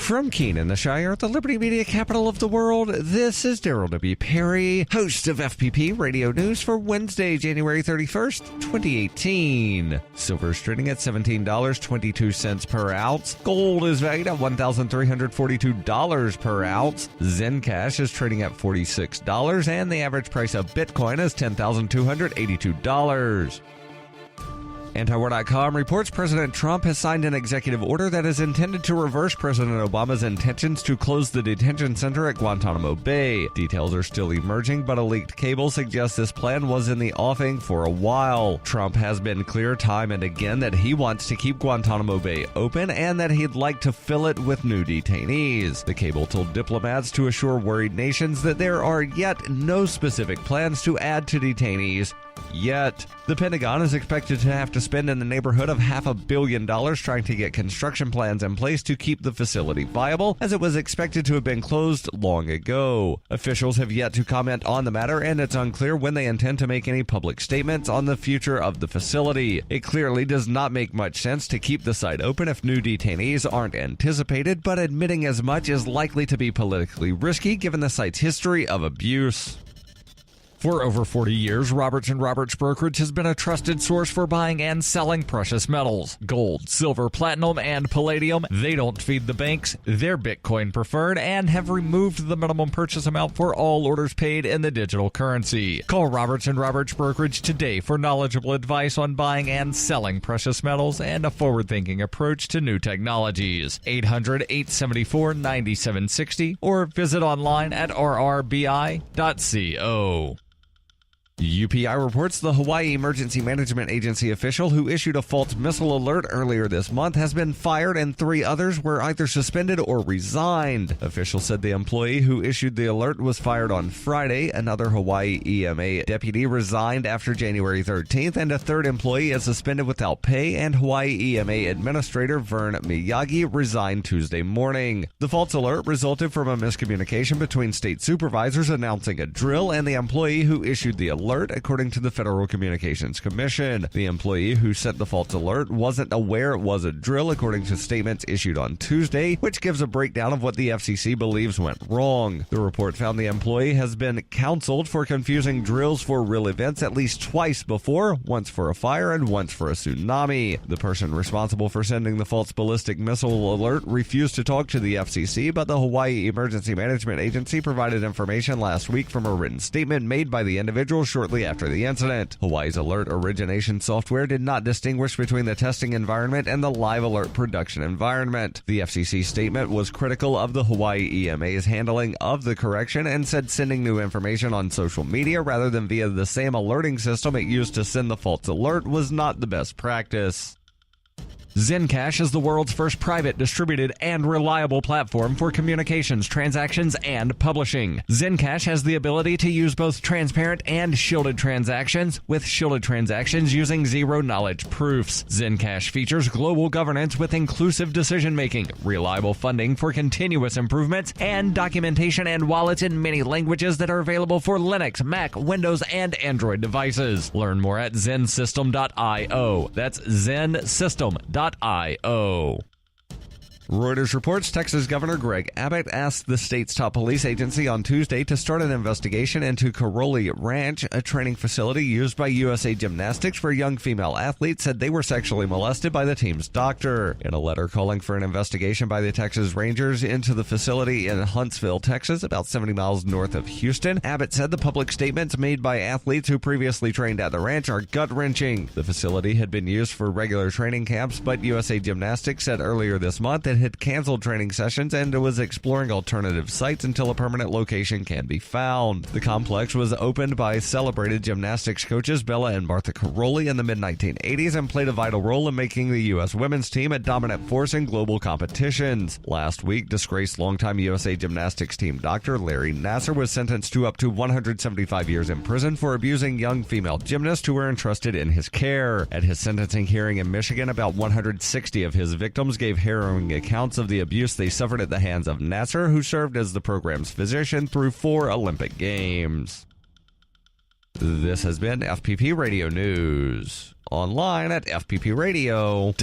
From Keene in the Shire, the Liberty Media capital of the world, this is Daryl W. Perry, host of FPP Radio News for Wednesday, January 31st, 2018. Silver is trading at $17.22 per ounce. Gold is valued at $1,342 per ounce. Zencash is trading at $46, and the average price of Bitcoin is $10,282. Antiwar.com reports President Trump has signed an executive order that is intended to reverse President Obama's intentions to close the detention center at Guantanamo Bay. Details are still emerging, but a leaked cable suggests this plan was in the offing for a while. Trump has been clear time and again that he wants to keep Guantanamo Bay open and that he'd like to fill it with new detainees. The cable told diplomats to assure worried nations that there are yet no specific plans to add to detainees yet. The Pentagon is expected to have to spend in the neighborhood of $500 million trying to get construction plans in place to keep the facility viable, as it was expected to have been closed long ago. Officials have yet to comment on the matter, and it's unclear when they intend to make any public statements on the future of the facility. It clearly does not make much sense to keep the site open if new detainees aren't anticipated, but admitting as much is likely to be politically risky given the site's history of abuse. For over 40 years, Roberts & Roberts Brokerage has been a trusted source for buying and selling precious metals. Gold, silver, platinum, and palladium. They don't feed the banks. They're Bitcoin preferred and have removed the minimum purchase amount for all orders paid in the digital currency. Call Roberts & Roberts Brokerage today for knowledgeable advice on buying and selling precious metals and a forward-thinking approach to new technologies. 800-874-9760 or visit online at rrbi.co. UPI reports the Hawaii Emergency Management Agency official who issued a false missile alert earlier this month has been fired and 3 others were either suspended or resigned. Officials said the employee who issued the alert was fired on Friday. Another Hawaii EMA deputy resigned after January 13th, and a third employee is suspended without pay, and Hawaii EMA Administrator Vern Miyagi resigned Tuesday morning. The false alert resulted from a miscommunication between state supervisors announcing a drill and the employee who issued the alert, according to the Federal Communications Commission. The employee who sent the false alert wasn't aware it was a drill, according to statements issued on Tuesday, which gives a breakdown of what the FCC believes went wrong. The report found the employee has been counseled for confusing drills for real events at least twice before, once for a fire and once for a tsunami. The person responsible for sending the false ballistic missile alert refused to talk to the FCC, but the Hawaii Emergency Management Agency provided information last week from a written statement made by the individual shortly after the incident. Hawaii's alert origination software did not distinguish between the testing environment and the live alert production environment. The FCC statement was critical of the Hawaii EMA's handling of the correction and said sending new information on social media rather than via the same alerting system it used to send the false alert was not the best practice. Zencash is the world's first private, distributed, and reliable platform for communications, transactions, and publishing. Zencash has the ability to use both transparent and shielded transactions, with shielded transactions using zero-knowledge proofs. Zencash features global governance with inclusive decision-making, reliable funding for continuous improvements, and documentation and wallets in many languages that are available for Linux, Mac, Windows, and Android devices. Learn more at zensystem.io. That's zensystem.io. Reuters reports Texas Governor Greg Abbott asked the state's top police agency on Tuesday to start an investigation into Caroli Ranch, a training facility used by USA Gymnastics for young female athletes said they were sexually molested by the team's doctor. In a letter calling for an investigation by the Texas Rangers into the facility in Huntsville, Texas, about 70 miles north of Houston, Abbott said the public statements made by athletes who previously trained at the ranch are gut-wrenching. The facility had been used for regular training camps, but USA Gymnastics said earlier this month that had canceled training sessions and was exploring alternative sites until a permanent location can be found. The complex was opened by celebrated gymnastics coaches Bella and Martha Caroli in the mid-1980s and played a vital role in making the U.S. women's team a dominant force in global competitions. Last week, disgraced longtime USA Gymnastics team doctor Larry Nassar was sentenced to up to 175 years in prison for abusing young female gymnasts who were entrusted in his care. At his sentencing hearing in Michigan, about 160 of his victims gave harrowing accounts of the abuse they suffered at the hands of Nassar, who served as the program's physician through 4 Olympic Games. This has been FPP Radio News. Online at fppradio.com.